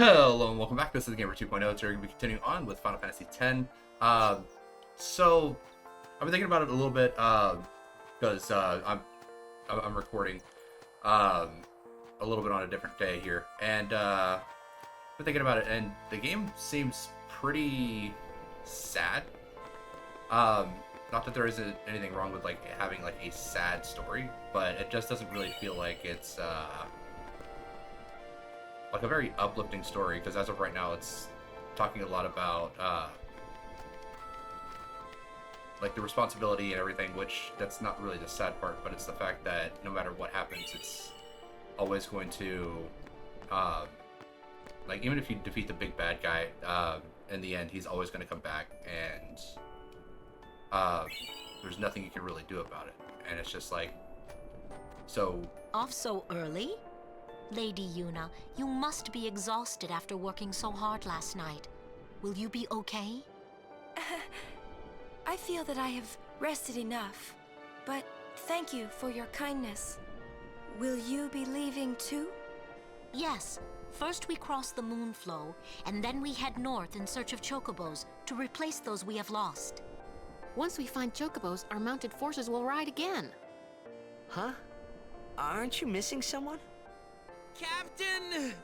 Hello and welcome back. This is Gamer 2.0. Today we're going to be continuing on with Final Fantasy X. So I've been thinking about it a little bit because I'm recording a little bit on a different day here, and I've been thinking about it, and the game seems pretty sad. Not that there isn't anything wrong with like having like a sad story, but it just doesn't really feel like it's like a very uplifting story, because as of right now it's talking a lot about like the responsibility and everything, which that's not really the sad part, but it's the fact that no matter what happens, it's always going to like, even if you defeat the big bad guy, in the end he's always going to come back, and there's nothing you can really do about it. And it's just like, so off so early? Lady Yuna, you must be exhausted after working so hard last night. Will you be okay? I feel that I have rested enough, but thank you for your kindness. Will you be leaving too? Yes. First we cross the Moonflow, and then we head north in search of chocobos to replace those we have lost. Once we find chocobos, our mounted forces will ride again. Huh? Aren't you missing someone? Captain!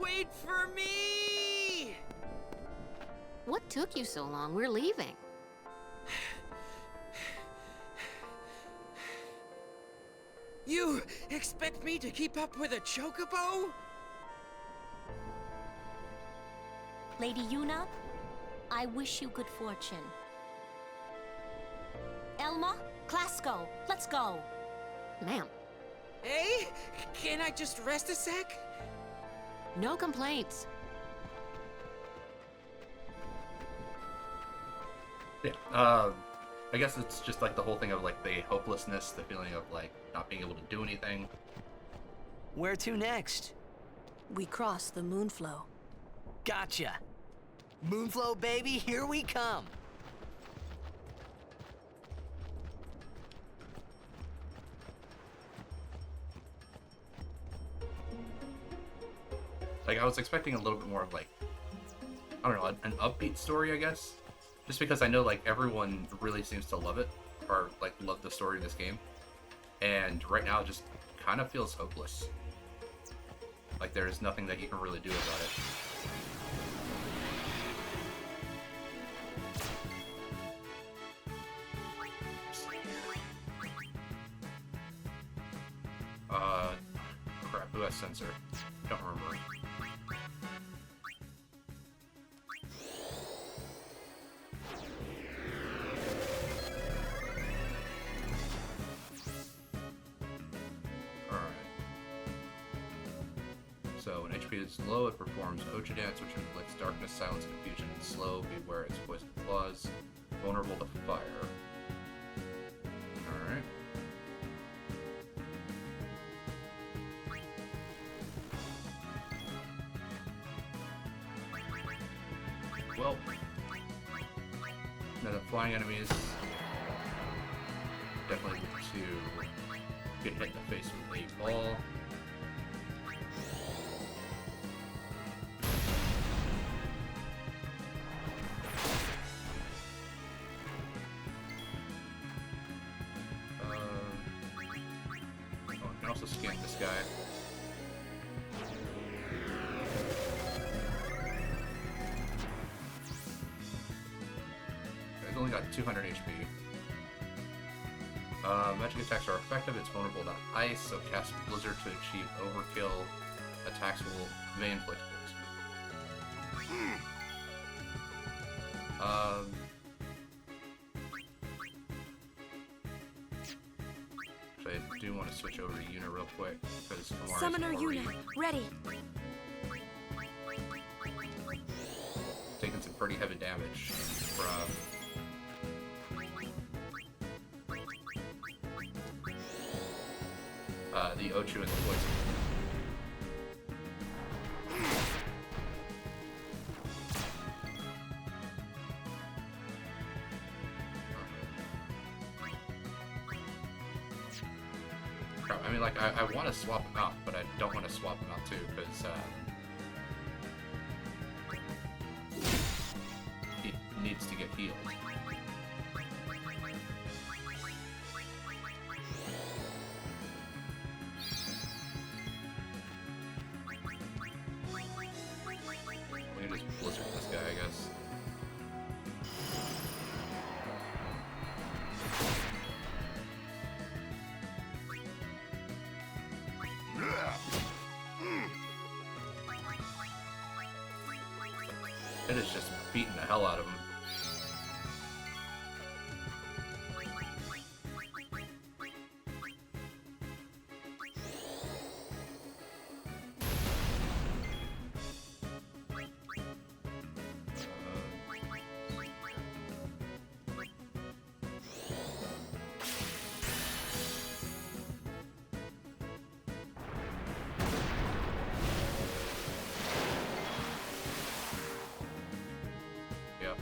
Wait for me! What took you so long? We're leaving. You expect me to keep up with a chocobo? Lady Yuna, I wish you good fortune. Elma, Klasko, let's go. Ma'am, Hey, can I just rest a sec? no complaints. yeah, I guess it's just like the whole thing of like the hopelessness, the feeling of like not being able to do anything. Where to next? We cross the Moonflow. Gotcha. Moonflow, baby, here we come. Like, I was expecting a little bit more of like, I don't know, an upbeat story, I guess. Just because I know like everyone really seems to love it, or like love the story of this game. And right now it just kind of feels hopeless. Like there's nothing that you can really do about it. Crap, who has sensor? Don't remember. So when HP is low, it performs Ocha Dance, which inflicts darkness, silence, confusion, and slow. Beware its poison claws. Vulnerable to fire. Alright. Well, now the flying enemies definitely need to get hit in the face with a ball. Oh, I can also scan this guy. He's only got 200 HP. Magic attacks are effective. It's vulnerable to ice, so cast Blizzard to achieve overkill. Attacks may inflict poison. Actually, I do want to switch over to Yuna real quick, because Summoner Yuna, ready. taking some pretty heavy damage from the Ochu and the poison. Crap, I mean, like, I want to swap them out, but I don't want to swap them out too, because needs to get healed. We can just blizzard this guy, I guess. It is just beating the hell out of him. Yep.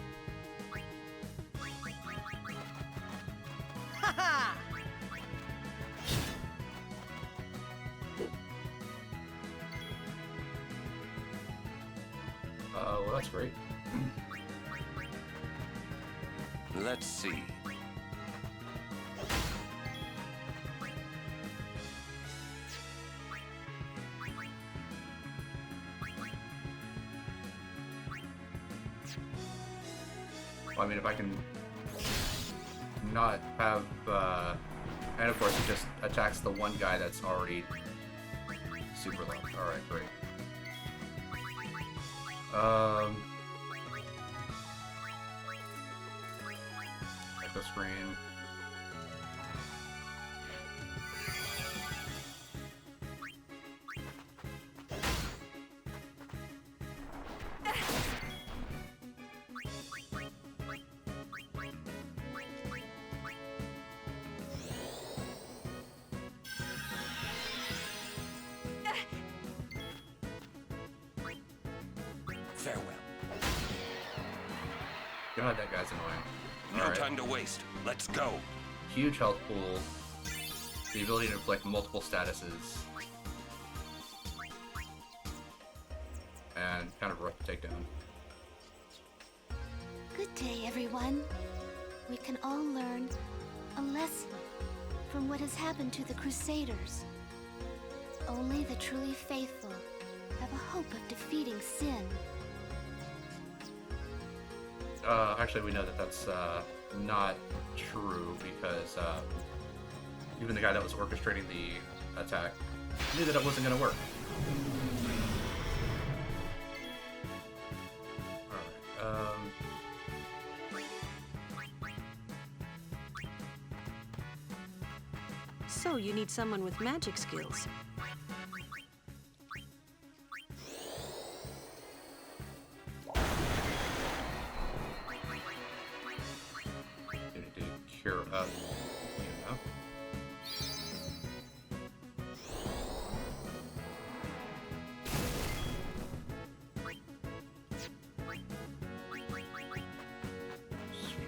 Well, that's great. Let's see. Well, I mean, if I can not have, and of course it just attacks the one guy that's already super low. Alright, great. Echo screen. Farewell. God, that guy's annoying. No Alright. time to waste. Let's go. Huge health pool. The ability to inflict multiple statuses. And kind of rough takedown. Good day, everyone. We can all learn a lesson from what has happened to the Crusaders. Only the truly faithful have a hope of defeating sin. Actually, we know that that's not true because even the guy that was orchestrating the attack knew that it wasn't going to work. Alright, So you need someone with magic skills. you need to cure up, you know?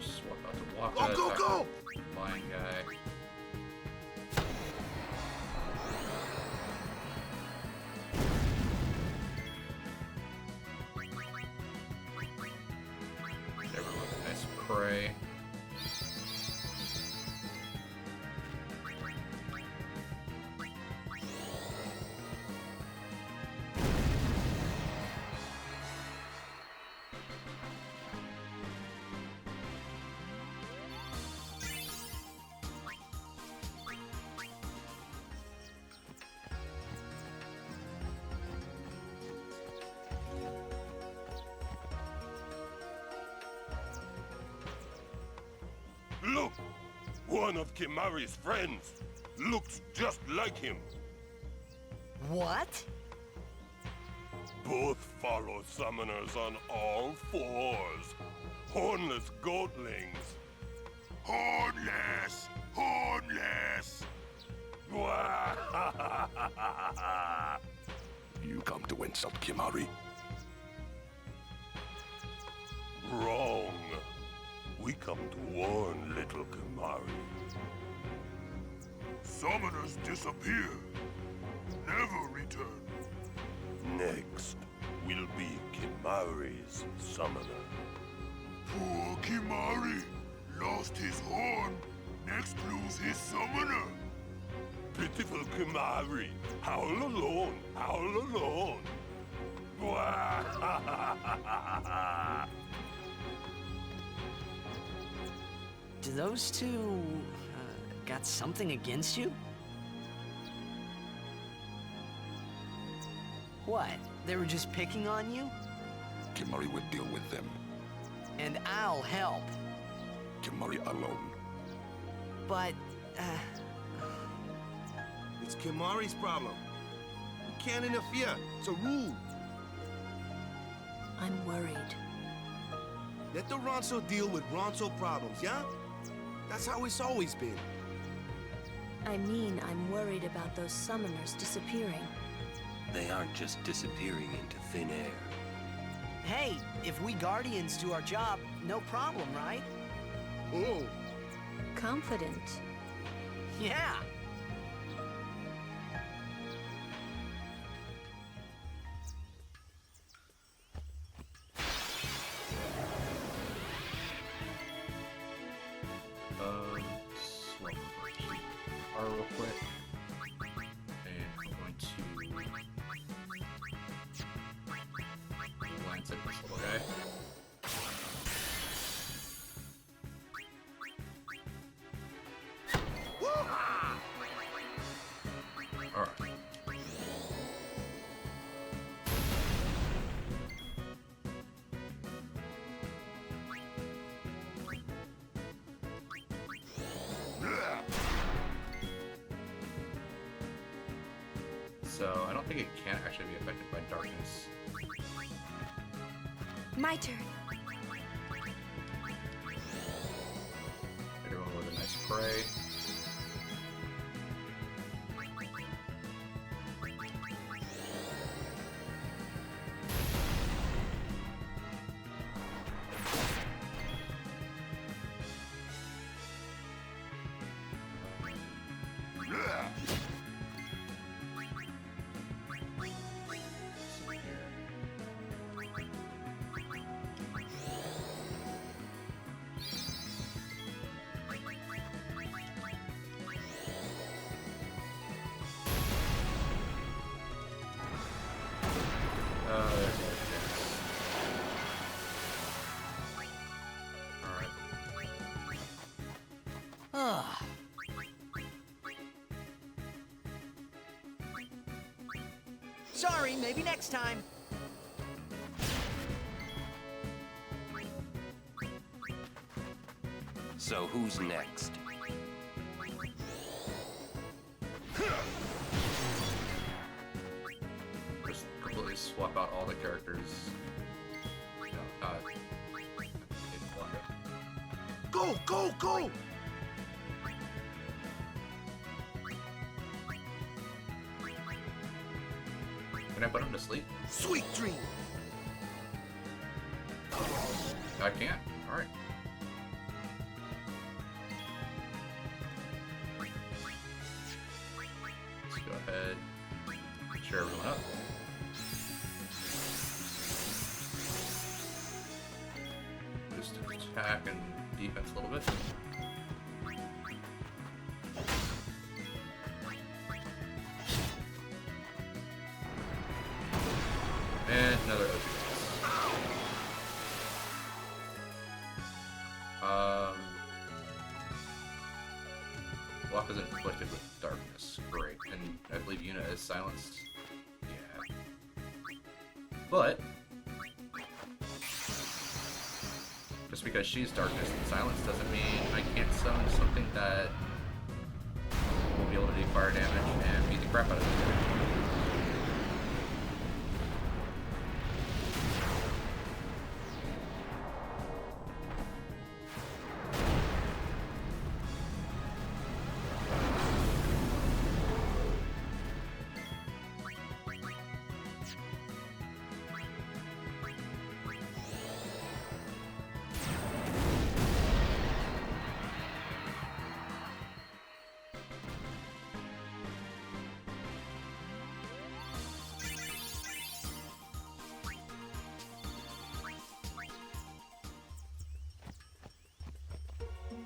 Swap out to Waka. Go, go, go! Flying guy. Never look a nice prey. Look! One of Kimari's friends looks just like him. What? Both follow summoners on all fours. Hornless goatlings. Hornless! Hornless! You come to insult Kimari? Wrong. We come to warn little Kimari. Summoners disappear, never return. Next will be Kimari's summoner. Poor Kimari. Lost his horn. Next lose his summoner. Pitiful Kimari. Howl alone. Howl alone. Do those two got something against you? What? They were just picking on you? Kimari will deal with them. And I'll help. Kimari alone. But, It's Kimari's problem. We can't interfere. It's a rule. I'm worried. Let the Ronso deal with Ronso problems, yeah? That's how it's always been. I mean, I'm worried about those summoners disappearing. They aren't just disappearing into thin air. hey, if we Guardians do our job, no problem, right? Oh. Confident. Yeah. Swap R real quick. And I'm going to glance at this little guy. Alright. So, I don't think it can actually be affected by darkness. My turn. Everyone with a nice spray. Ugh. Sorry, maybe next time. So who's next? Just completely swap out all the characters. No, Go, go, go! can I put him to sleep? Sweet dream! I can't. Alright. Let's go ahead. Cheer everyone up. Just attack and defense a little bit. And another OG. Block is inflicted with darkness. Great. And I believe Yuna is silenced. Yeah. But just because she's darkness and silence doesn't mean I can't summon something that will be able to do fire damage and beat the crap out of it.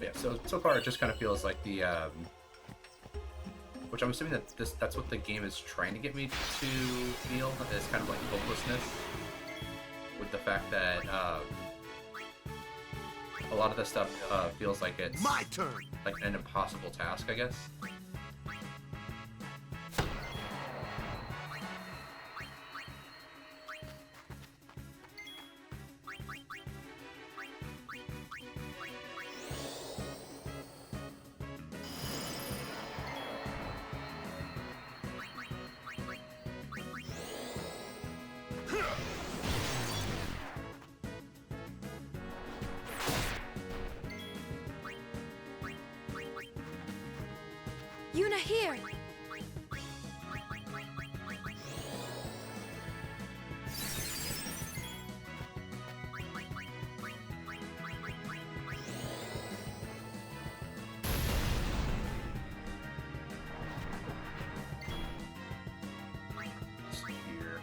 Yeah, so far it just kind of feels like the which I'm assuming that that's what the game is trying to get me to feel, is kind of like hopelessness, with the fact that a lot of this stuff feels like it's my turn, like an impossible task, I guess. Yuna, here! Here.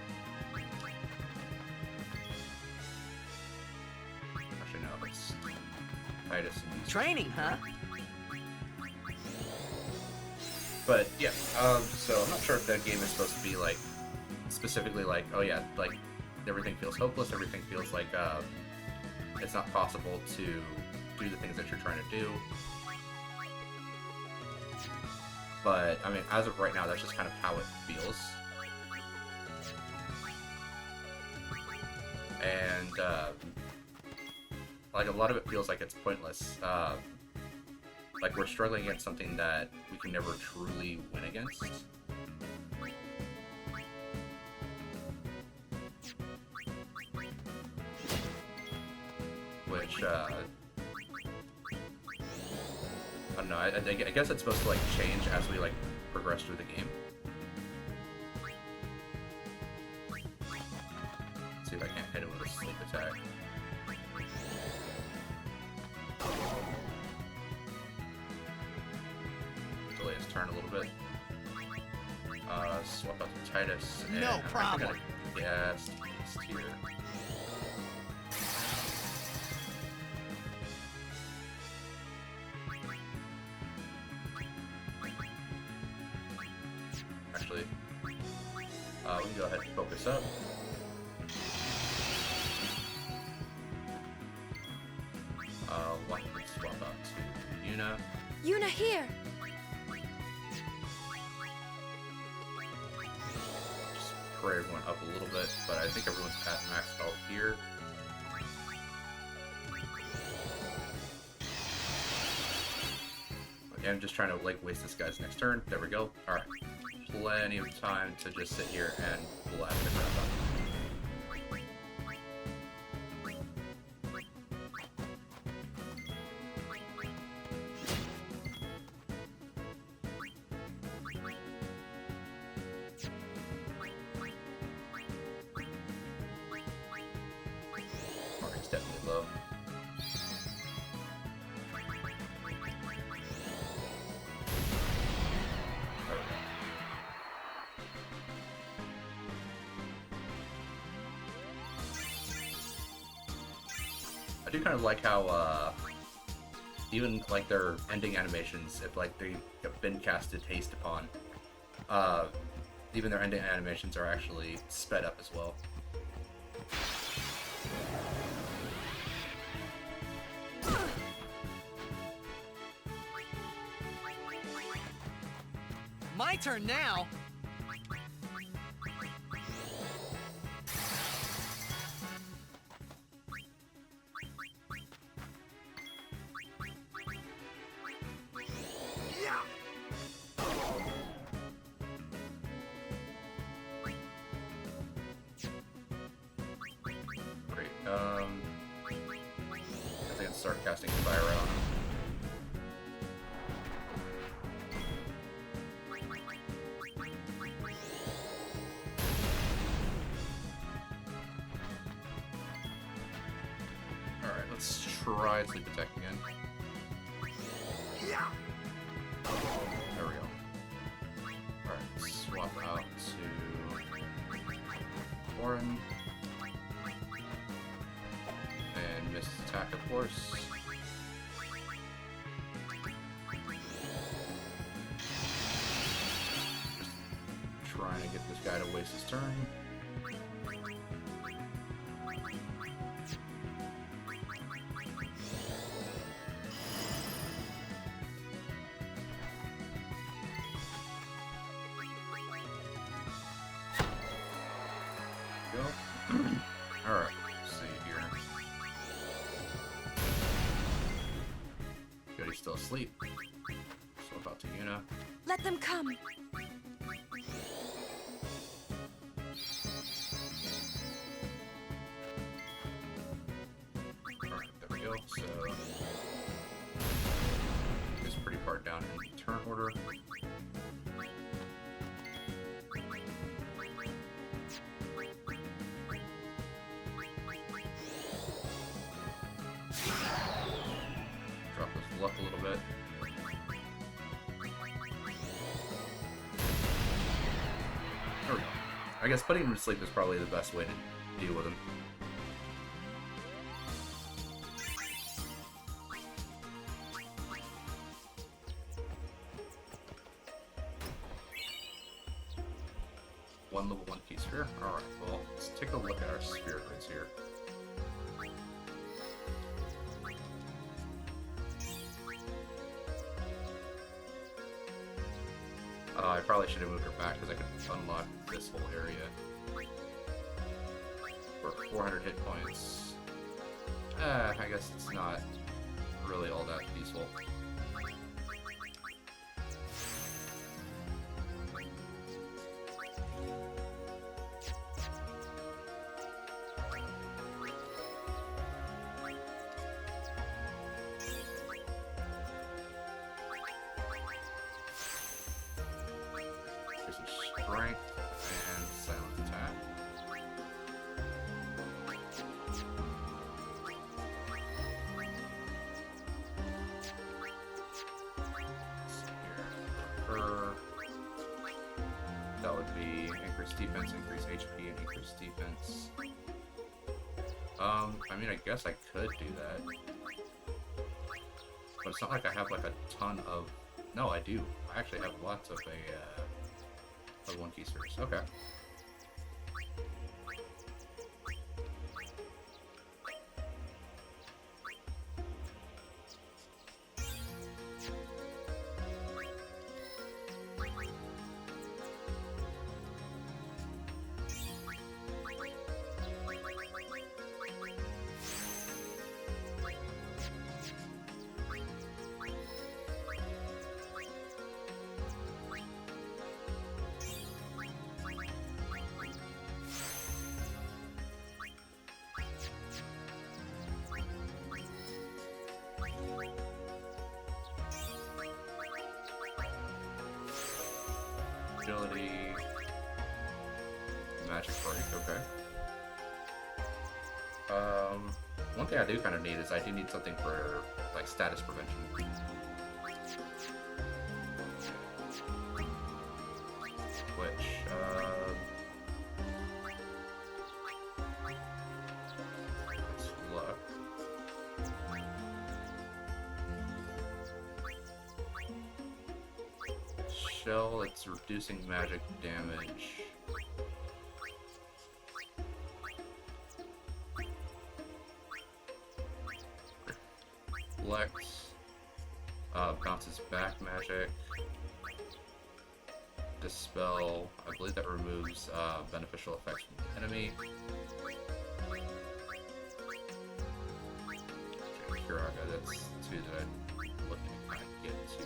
Actually, no, it's Titus and these. Training, huh? But yeah, so I'm not sure if that game is supposed to be like specifically like, oh yeah, like everything feels hopeless, everything feels like it's not possible to do the things that you're trying to do. But I mean, as of right now, that's just kind of how it feels. And like a lot of it feels like it's pointless. Like we're struggling against something that we can never truly win against. Which, I don't know, I guess it's supposed to like change as we like progress through the game. Let's see if I can't hit him with a sleep attack. Delay his turn a little bit. Swap out to Titus. And No problem. Yes, here. Actually, we can go ahead and focus up. Swap out to Yuna. Yuna, here! Just pray everyone up a little bit, but I think everyone's at max health here. Okay, I'm just trying to like waste this guy's next turn. There we go. Alright. Plenty of time to just sit here and blast the crap out. Market's definitely low. I do kind of like how, even like their ending animations, if like they've been casted haste upon, even their ending animations are actually sped up as well. My turn now. Great. I think I'll start casting fire on him. Alright, let's try Sleep Attack again. There we go. Alright, swap out to Warren. And miss attack, of course. this guy to waste his turn. Go. Alright, let's see here. Good, he's still asleep. So about to Yuna. Let them come. Alright, there we go. So it's pretty far down in turn order. Drop his luck a little bit. There we go. I guess putting him to sleep is probably the best way to deal with him. One level 1 key sphere. Alright, well, let's take a look at our sphere grids here. I probably should have moved her back because I could unlock this whole area. For 400 hit points. I guess it's not really all that useful. Strength and silent attack. Her. That would be increase defense, increase HP, and increase defense. I mean, I guess I could do that. But it's not like I have like a ton of... No, I do. I actually have lots of one key spheres. Okay. Agility, magic break, okay. One thing I do kind of need is I do need something for like status prevention. Which, let's look. Shell, it's reducing magic damage. Reflects, bounces back magic. Dispel, I believe that removes beneficial effects from the enemy. Okay, Kiraga, that's two that I'm looking to kind of get to.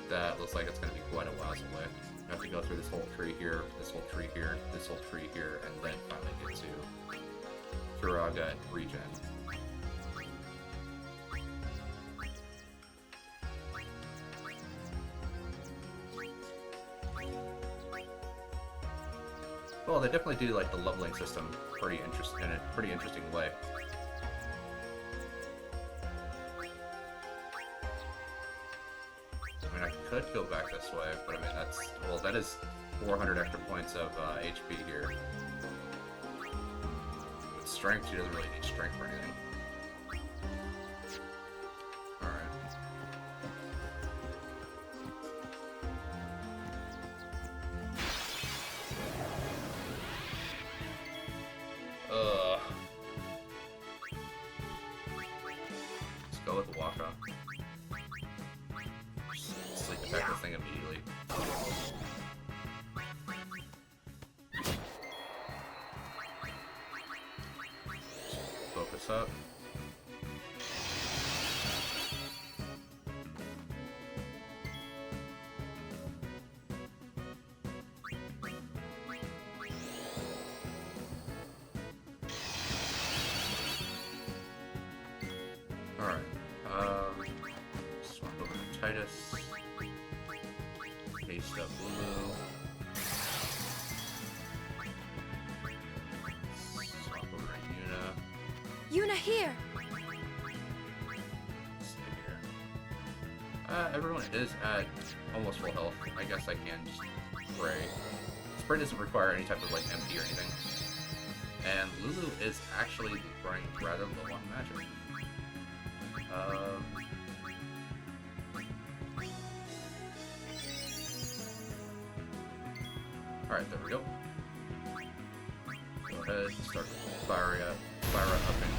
That looks like it's going to be quite a while away. I have to go through this whole tree here, this whole tree here, this whole tree here, and then finally get to Kiraga and regen. Well, they definitely do like the leveling system in a pretty interesting way. I mean, I could go back this way, but I mean, that is 400 extra points of HP here. With strength, she doesn't really need strength for anything. Alright. go with the Waka. Sleep attack this thing immediately. Focus up. Alright, swap over to Titus. Paste up Lulu. Swap over to Yuna. Yuna here! Let's see here. Everyone is at almost full health. I guess I can just spray. Spray doesn't require any type of like MP or anything. And Lulu is actually running rather low on magic. Alright, there we go. Go ahead and start fire upping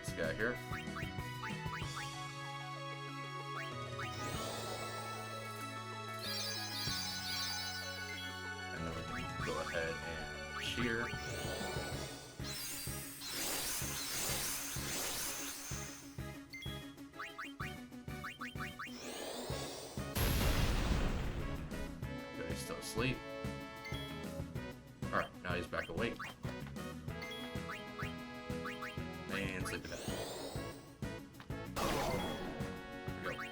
this guy here. And then we can go ahead and cheer. He's still asleep. Alright, now he's back awake. And sleep it out. There we go.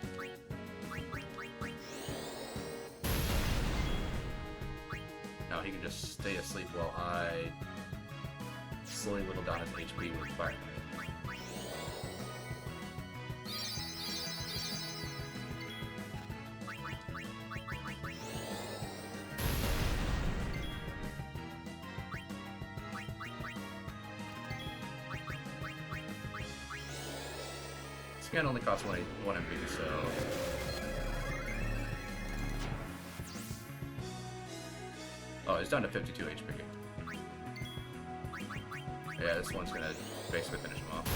Now he can just stay asleep while I slowly whittle down his HP with fire. Scan only costs one MP, so... Oh, it's down to 52 HP. Yeah, this one's gonna basically finish him off.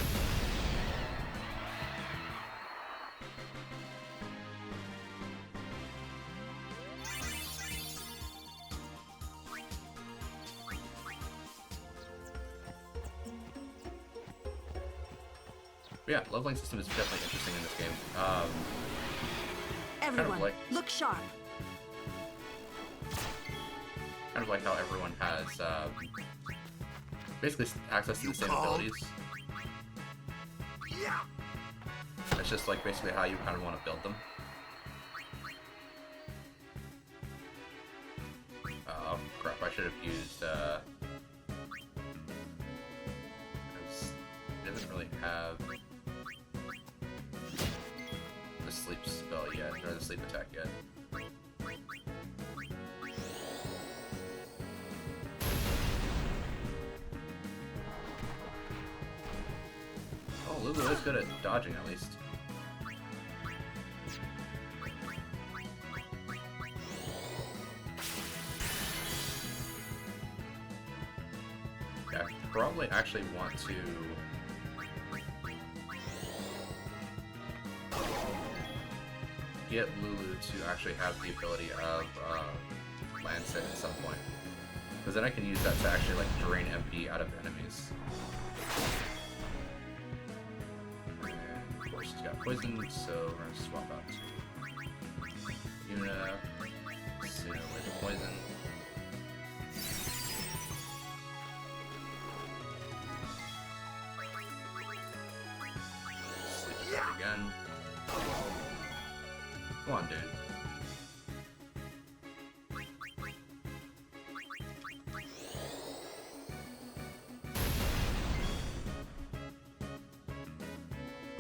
But yeah, leveling system is definitely interesting in this game. Everyone, look sharp. Kind of like how everyone has basically access to the same abilities. Yeah. It's just like basically how you kind of want to build them. Oh crap! I should have used. It doesn't really have the sleep spell yet, or the sleep attack yet. Oh, Lulu is good at dodging at least. Yeah, I probably actually want to get Lulu to actually have the ability of Lancet at some point. Because then I can use that to actually like drain MP out of enemies. And of course he's got poison, so we're gonna swap out to Yuna, Suna with the poison. Sleep attack again. Come on, dude.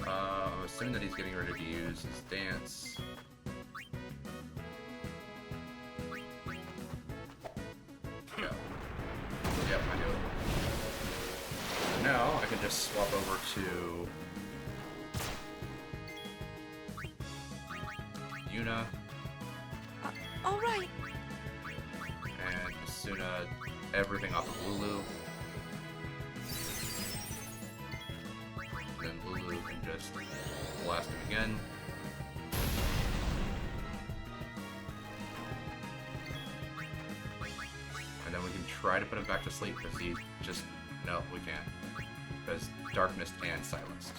I'm assuming that he's getting ready to use his dance. Yeah. Yep, I do. So now I can just swap over to Yuna. All right. And Asuna, everything off of Lulu. And then Lulu can just blast him again. And then we can try to put him back to sleep because he just... No, we can't. Because darkness and silenced.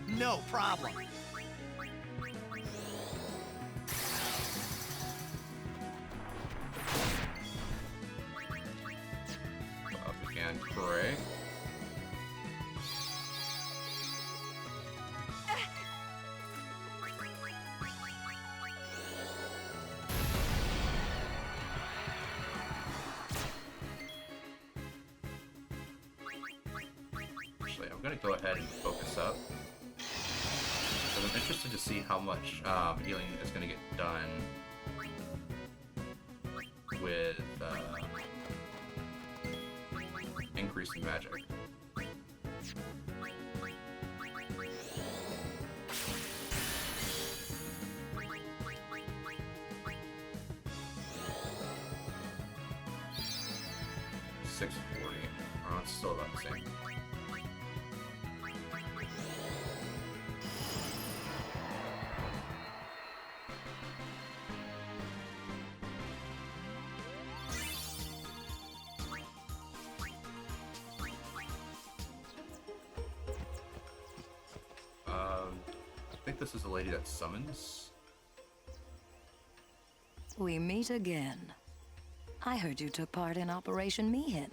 No problem. Up again, pray. Actually, I'm gonna go ahead and focus up. Because I'm interested to see how much healing is gonna get done with increasing magic. $640. Oh, it's still about the same. I think this is the lady that summons. We meet again. I heard you took part in Operation Mihin.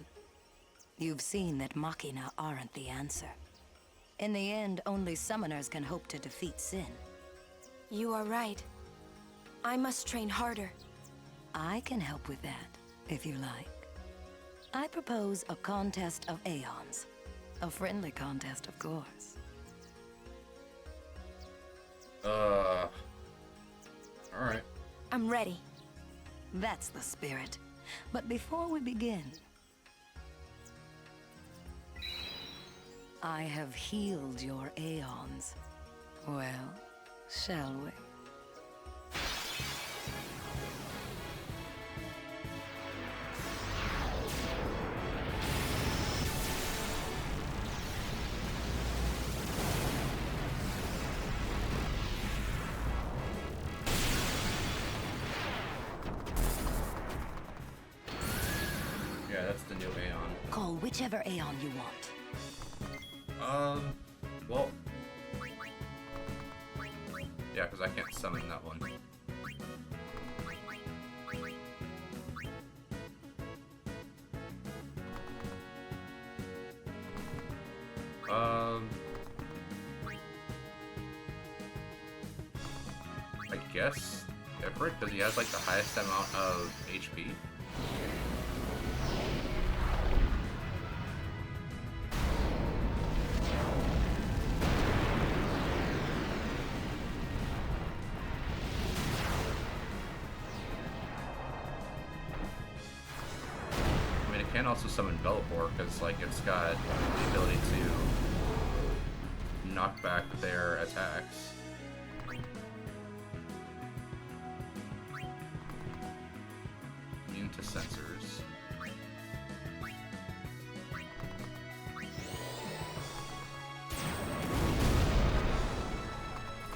You've seen that Machina aren't the answer. In the end, only summoners can hope to defeat Sin. You are right. I must train harder. I can help with that, if you like. I propose a contest of Aeons. A friendly contest, of course. Alright. I'm ready. That's the spirit. But before we begin, I have healed your Aeons. Well, shall we? Yeah, that's the new Aeon. Call whichever Aeon you want. Well... Yeah, because I can't summon that one. I guess Everett, because he has like the highest amount of HP. I mean, it can also summon Bellator because like it's got the ability to knock back their attacks. Immune to sensors.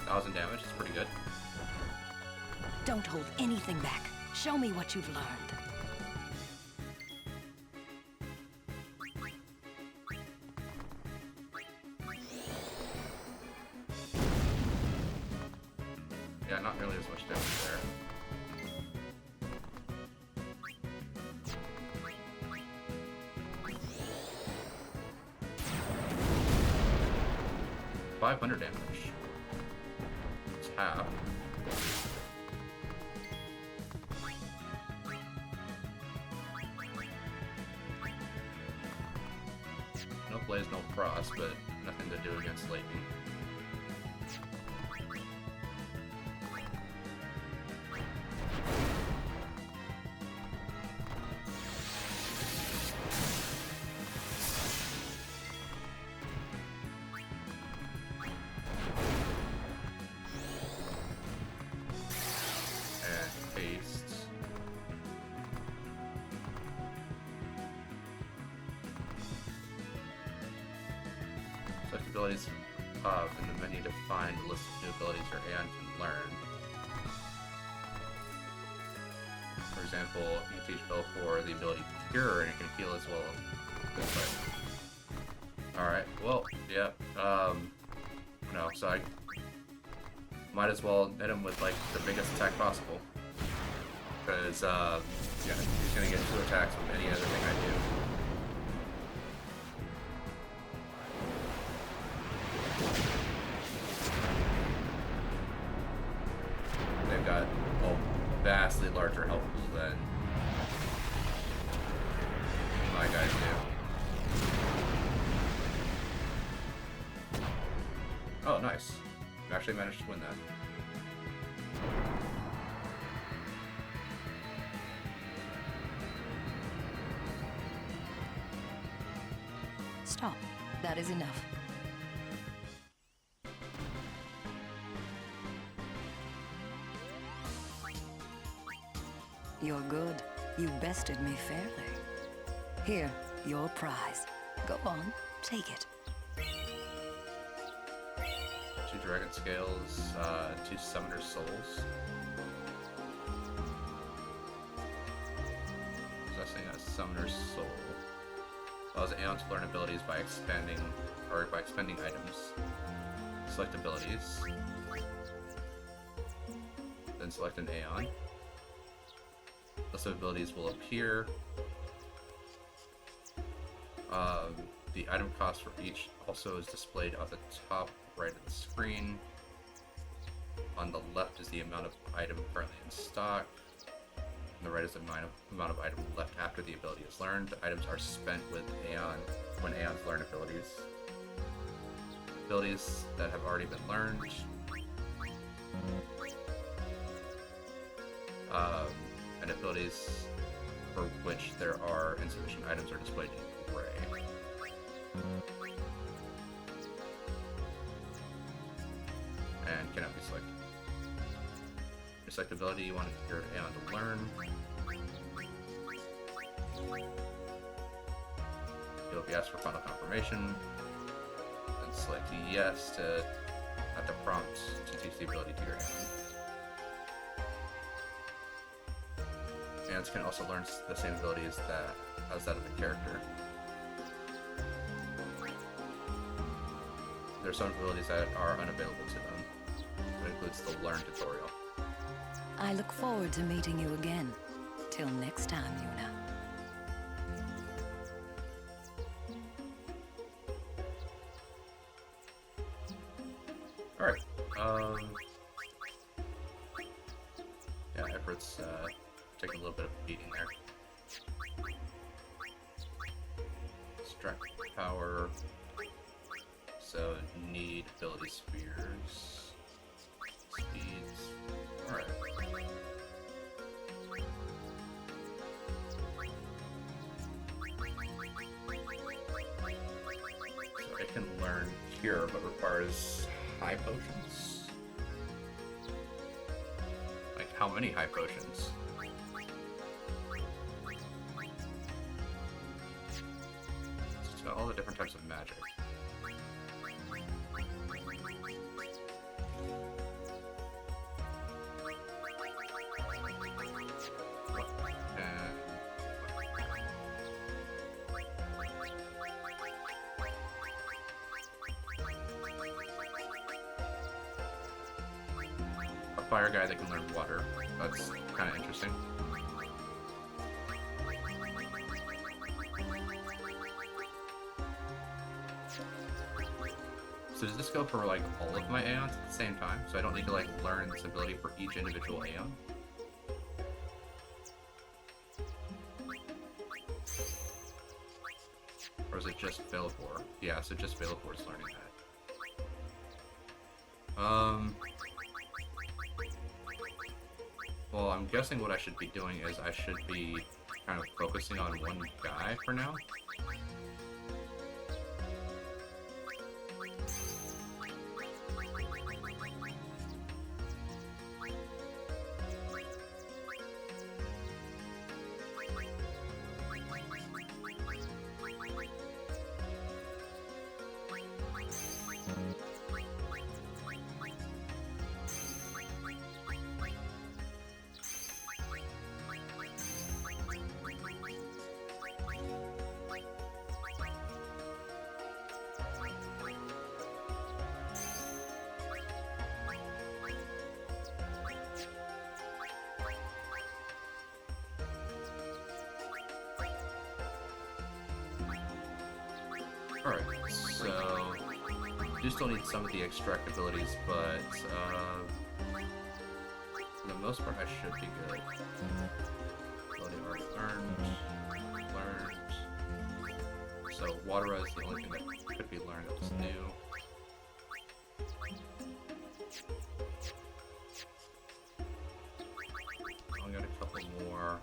$1,000 damage is pretty good. Don't hold anything back. Show me what you've learned. Yeah, not nearly as much damage there. $500 damage. It's half. No Blaze, no Frost, but nothing to do against lightning. And paste. Such abilities in the menu to find a list of new abilities your Aeon can learn. For example, you can teach Belfour the ability Cure, and it can heal as well. Alright, well, yeah, no, so I might as well hit him with, like, the biggest attack possible. Because, yeah, he's gonna get 2 attacks with any other thing I do. They've got a vastly larger health pool than my guys do. Oh, nice. We actually managed to win that. Stop. That is enough. You're good. You bested me fairly. Here, your prize. Go on, take it. 2 Dragon Scales, 2 Summoner Souls. Possessing a Summoner Soul allows Aeon to learn abilities by expanding items. Select abilities. Then select an Aeon. List of abilities will appear. The item cost for each also is displayed on the top right of the screen. On the left is the amount of item currently in stock. On the right is the amount of item left after the ability is learned. The items are spent with Aeon when Aeons learn abilities. Abilities that have already been learned. And abilities for which there are insufficient items are displayed in gray. And cannot be selected. Your select ability you want your Aeon to learn. You'll be asked for final confirmation. Then select yes to at the prompt to teach the ability to your Aeon. Aeons can also learn the same abilities as that of the character. There are some abilities that are unavailable to them. That includes the Learn tutorial. I look forward to meeting you again. Till next time, Yuna. Alright, yeah, Everett's, taking a little bit of a beating there. Strike power, so need ability spheres, speeds, alright. So it can learn Cure, but requires high potions? Like, how many high potions? It's got all the different types of magic. Fire guy that can learn water. That's kind of interesting. So does this go for like all of my Aeons at the same time? So I don't need to like learn this ability for each individual Aeon? Or is it just Belfour? Yeah, so just Belfour is learning that. Well, I'm guessing what I should be doing is I should be kind of focusing on one guy for now. Alright, so do still need some of the extract abilities, but for the most part I should be good. Ability already learned. So water is the only thing that could be learned that was new. Only got a couple more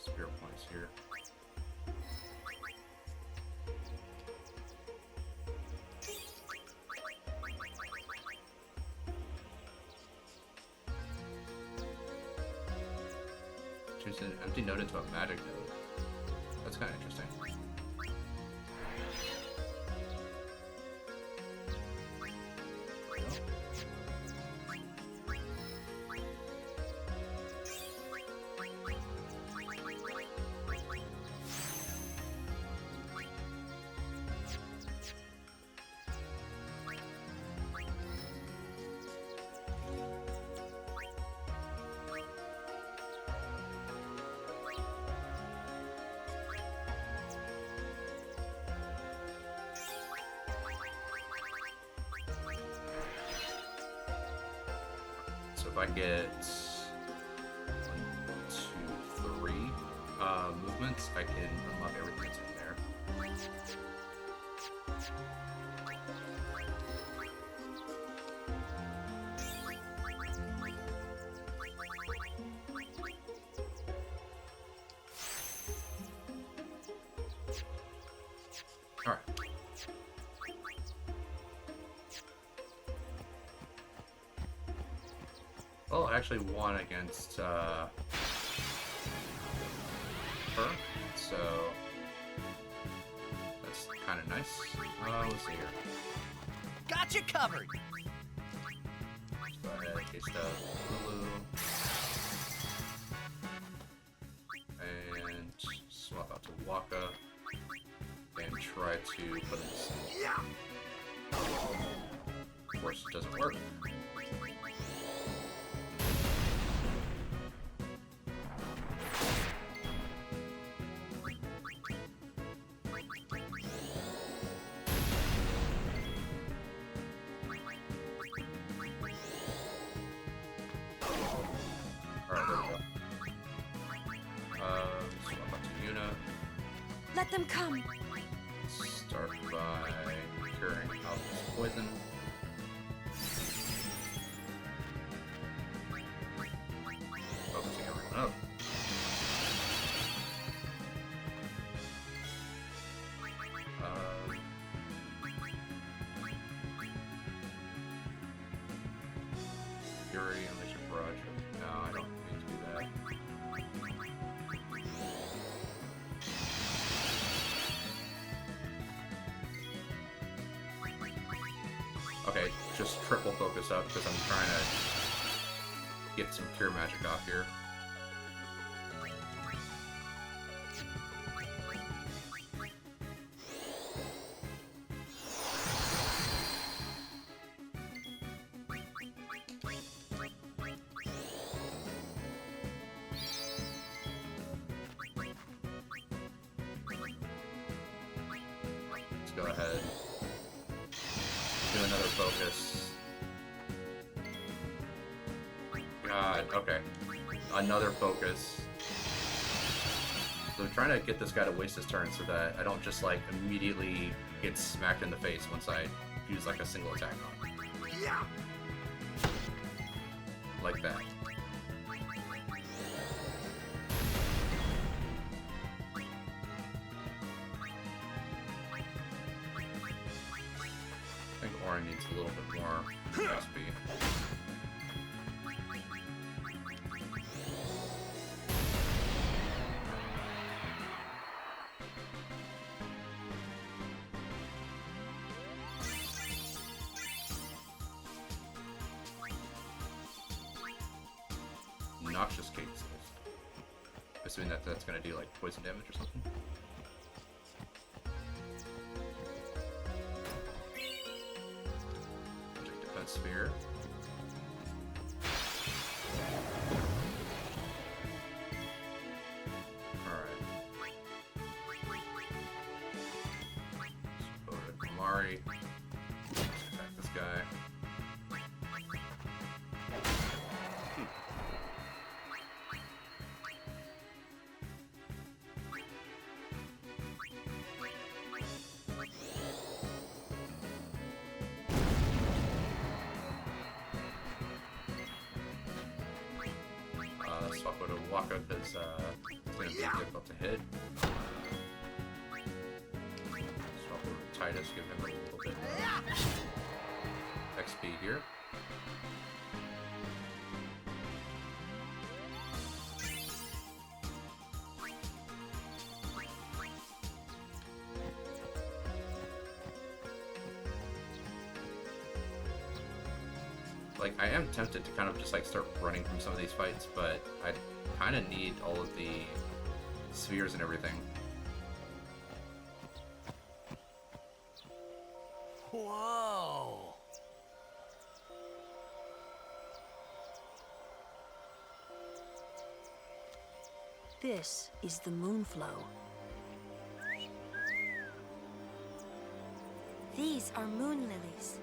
spirit points here. Choose an empty node into a magic node. That's kind of interesting. So if I get 1, 2, 3 movements, I can unlock everything that's in there. All right. Well, I actually won against her, so that's kind of nice. Let's see here. Got you covered. Let's go ahead, case Lulu, and swap out to Waka, and try to put in this. Of course, it doesn't work. Let them come. Start by curing out this poison. Focusing everyone up. Fury, unleash your barrage. No, I don't need to do that. Okay, just triple focus up because I'm trying to get some cure magic off here. Let's go ahead. Do another focus. God, okay. Another focus. So I'm trying to get this guy to waste his turn so that I don't just like immediately get smacked in the face once I use like a single attack on him. Like that. I think Orin needs a little bit more XP. Noxious cakes. Assuming that that's gonna do like poison damage or something. Defense sphere. Alright. Kimari. Let's attack this guy. Swap out to Waka because it's going to be difficult to hit. Swap over to Titus, give him a little bit of XP here. Like, I am tempted to kind of just like start running from some of these fights, but I kind of need all of the spheres and everything. Whoa! This is the Moonflow. These are moon lilies.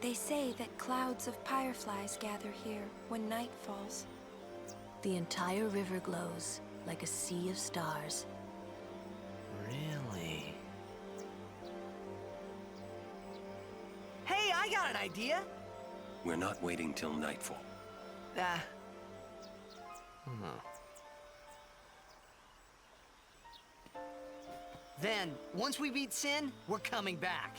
They say that clouds of fireflies gather here when night falls. The entire river glows like a sea of stars. Really? Hey, I got an idea! We're not waiting till nightfall. Then, once we beat Sin, we're coming back.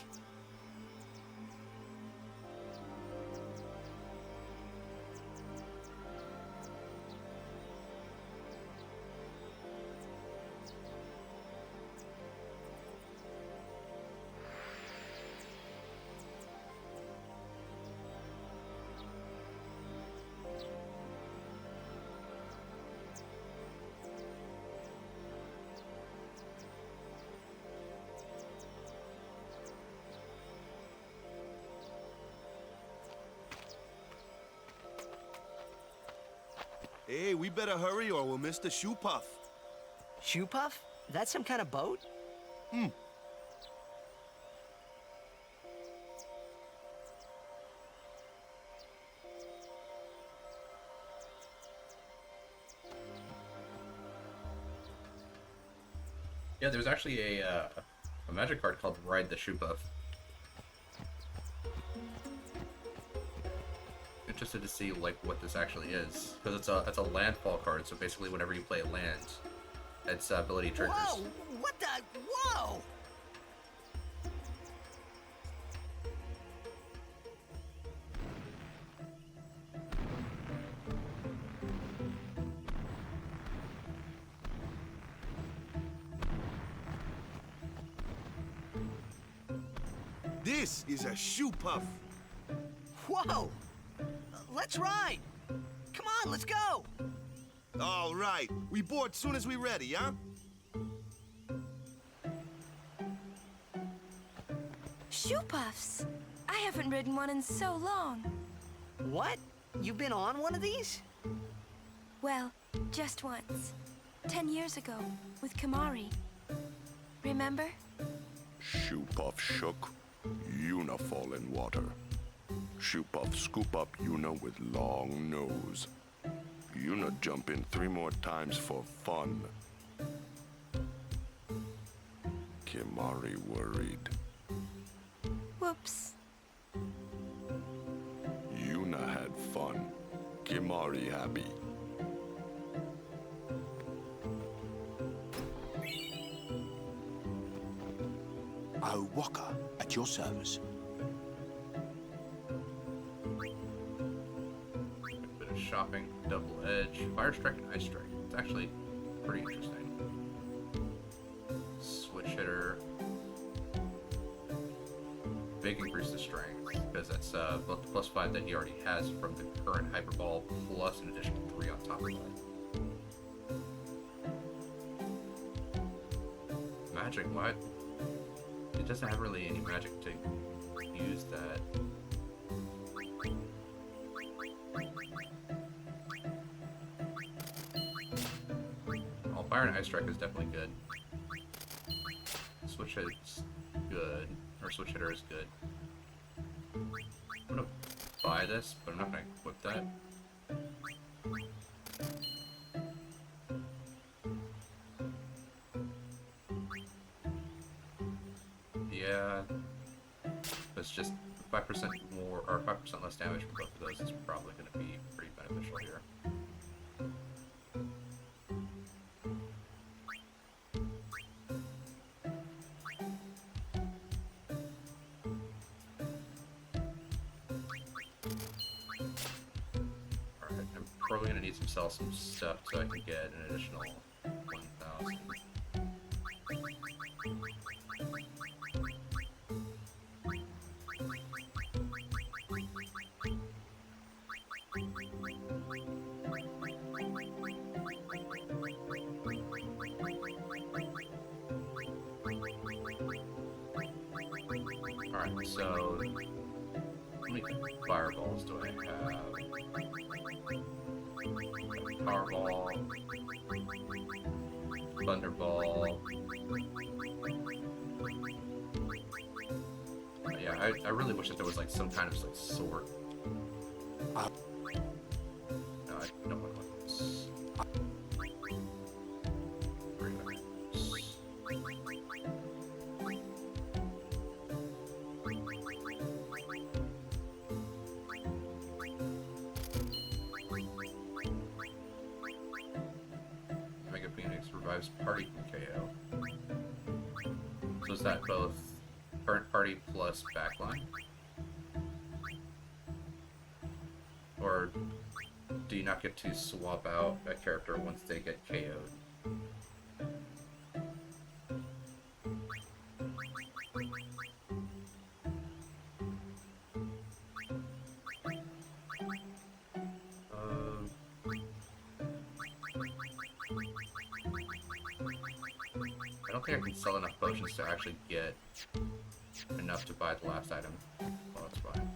Hey, we better hurry or we'll miss the Shoopuff. Shoopuff? That's some kind of boat? Yeah, there's actually a magic card called Ride the Shoopuff. Interested to see like what this actually is, because it's a landfall card. So basically, whenever you play a land, its ability triggers. Whoa! What the? Whoa! This is a Shoopuff. Whoa! Let's ride! Come on, let's go! All right, we board soon as we ready, huh? Shoopuffs! I haven't ridden one in so long. What? You've been on one of these? Well, just once. 10 years ago, with Kimari. Remember? Shoopuff shook, Yuna fall in water. Shoopuff scoop up Yuna with long nose. Yuna jump in 3 more times for fun. Kimari worried. Whoops. Yuna had fun. Kimari happy. Oh, Waka, at your service. Bit of shopping, double edge, fire strike, and ice strike. It's actually pretty interesting. Switch hitter. Big increase to strength, because that's both the +5 that he already has from the current Hyperball, plus an additional 3 on top of that. Magic, what? It doesn't have really any magic to use that. Fire and Ice Strike is definitely good. switch hit's good, or switch hitter is good. I'm gonna buy this, but I'm not gonna equip that. Yeah, it's just 5% more, or 5% less damage for both of those is probably going to be pretty beneficial here. Alright, I'm probably going to need to sell some stuff so I can get an additional 1,000. Alright, so how many fireballs do I have? Powerball, Thunderball. Yeah, I really wish that there was like some kind of like sword. No, I don't want this. Mega Phoenix revives party KO. So is that both current party plus backline? Or do you not get to swap out a character once they get KO'd? I don't think I can sell enough potions to actually get enough to buy the last item. Well, that's fine.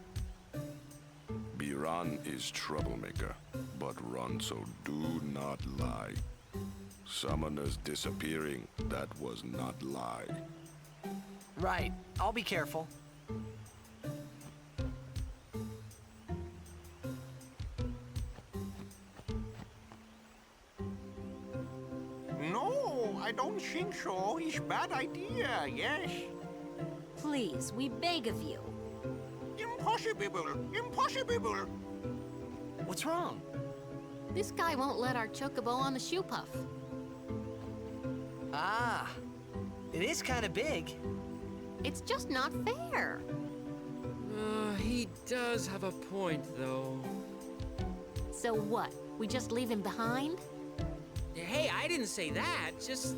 Biran is troublemaker, but Ronso do not lie. Summoners disappearing, that was not lie. Right. I'll be careful. No, I don't think so. It's bad idea, yes. Please, we beg of you. Impossible! Impossible! What's wrong? This guy won't let our chocobo on the Shoopuff. Ah, it is kind of big. It's just not fair. He does have a point, though. So what? We just leave him behind? Hey, I didn't say that. Just...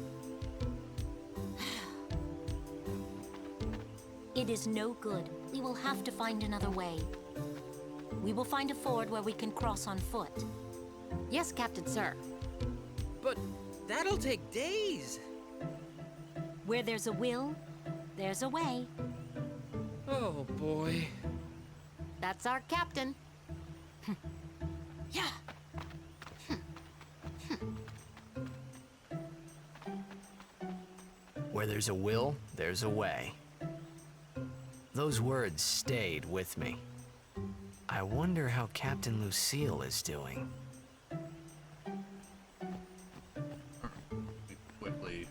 It is no good. We will have to find another way. We will find a ford where we can cross on foot. Yes, Captain Sir. But that'll take days. Where there's a will, there's a way. Oh, boy. That's our captain. Yeah. Where there's a will, there's a way. Those words stayed with me. I wonder how Captain Lucille is doing. Quickly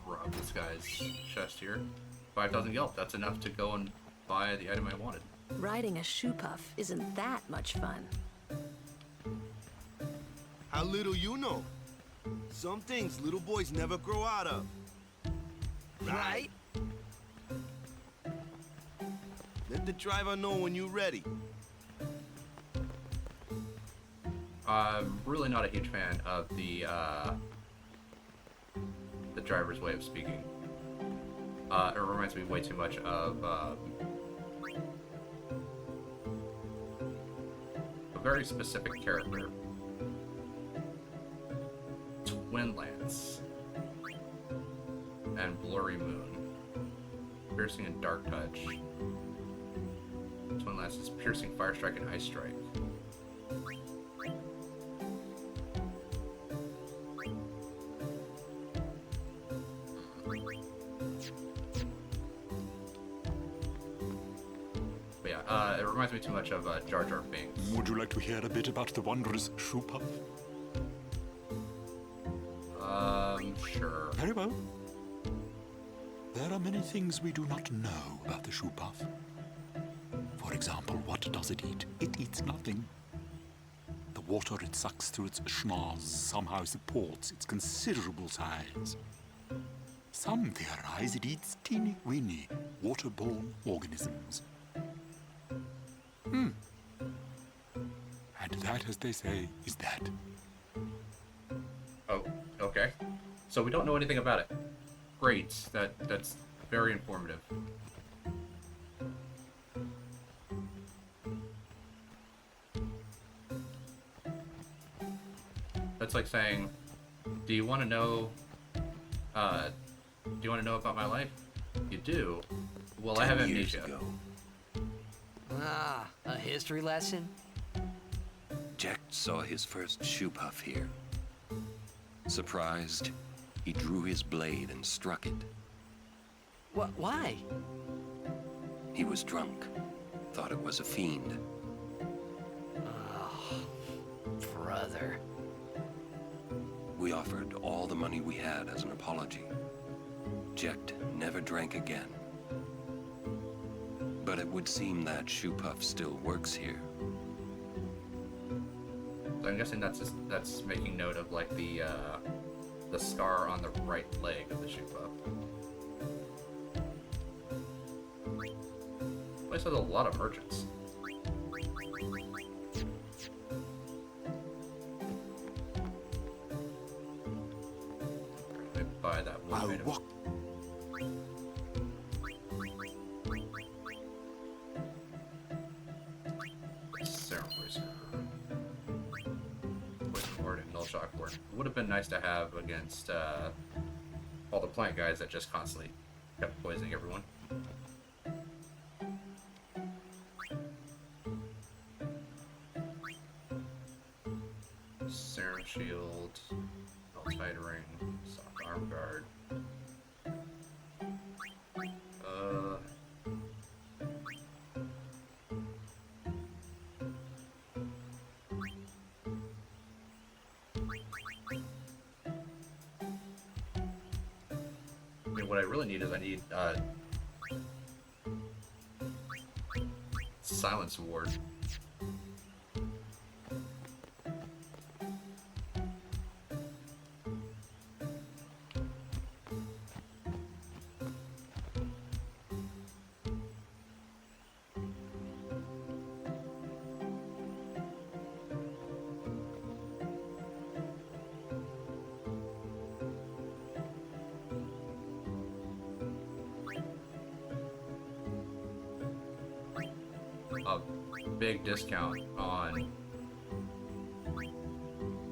rob this guy's chest here. 5,000 Yelp, that's enough to go and buy the item I wanted. Riding a Shoopuff isn't that much fun. How little you know. Some things little boys never grow out of. Right? Let the driver know when you're ready. I'm really not a huge fan of the driver's way of speaking. It reminds me way too much of a very specific character. Twin Lance and Blurry Moon. Piercing and Dark Touch. Twin Lance is Piercing, Fire Strike, and Ice Strike. It reminds me too much of Jar Jar Binks. Would you like to hear a bit about the wondrous Shoopuff? Sure. Very well. There are many things we do not know about the Shoopuff. For example, what does it eat? It eats nothing. The water it sucks through its schnoz somehow supports its considerable size. Some theorize it eats teeny-weeny waterborne organisms. And that, as they say, is that. Oh, okay. So we don't know anything about it. Great. That's very informative. That's like saying, do you want to know about my life? You do? Well, I have 10 years amnesia. ago, Ah, a history lesson? Jack saw his first Shoopuff here. Surprised, he drew his blade and struck it. Why? He was drunk, thought it was a fiend. Oh, brother. We offered all the money we had as an apology. Jecht never drank again. But it would seem that Shoopuff still works here. So I'm guessing that's making note of like the scar on the right leg of the Shoopuff. This place has a lot of merchants. Let me buy that one item. Serum Poison Ward and Null Shock Ward. It would have been nice to have against all the plant guys that just constantly kept poisoning everyone. Serum Shield, Tide Ring, Soft Arm Guard. I mean, what I really need is I need Silence Ward. A big discount on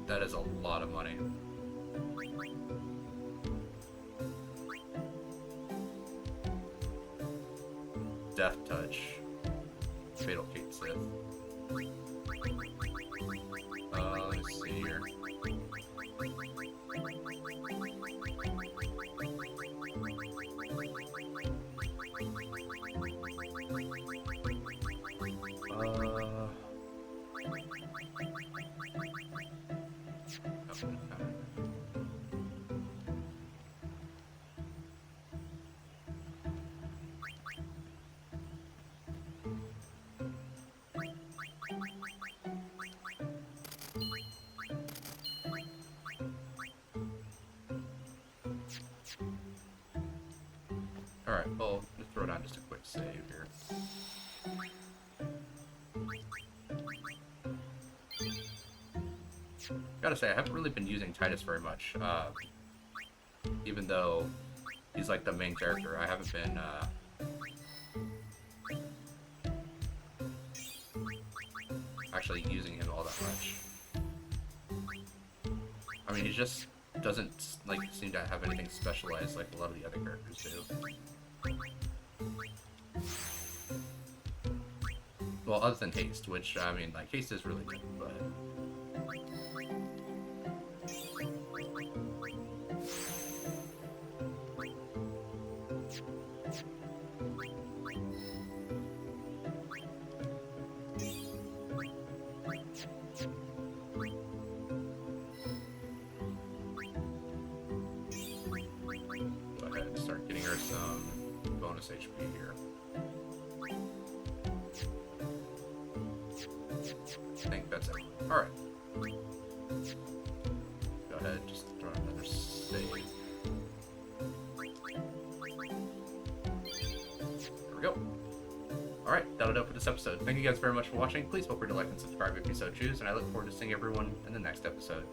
that is a lot of money. Death Touch, Fatal Kate Sith. Let's see here. Alright, well, let's throw down just a quick save here. Gotta say, I haven't really been using Titus very much. Even though he's like the main character, I haven't been actually using him all that much. I mean, he just doesn't like seem to have anything specialized like a lot of the other characters do. Well, other than haste, which I mean, like haste is really good, but. there's some bonus HP here. I think that's it. Alright. Go ahead, just throw in another save. There we go. Alright, that'll do it for this episode. Thank you guys very much for watching. Please feel free to like and subscribe if you so choose, and I look forward to seeing everyone in the next episode.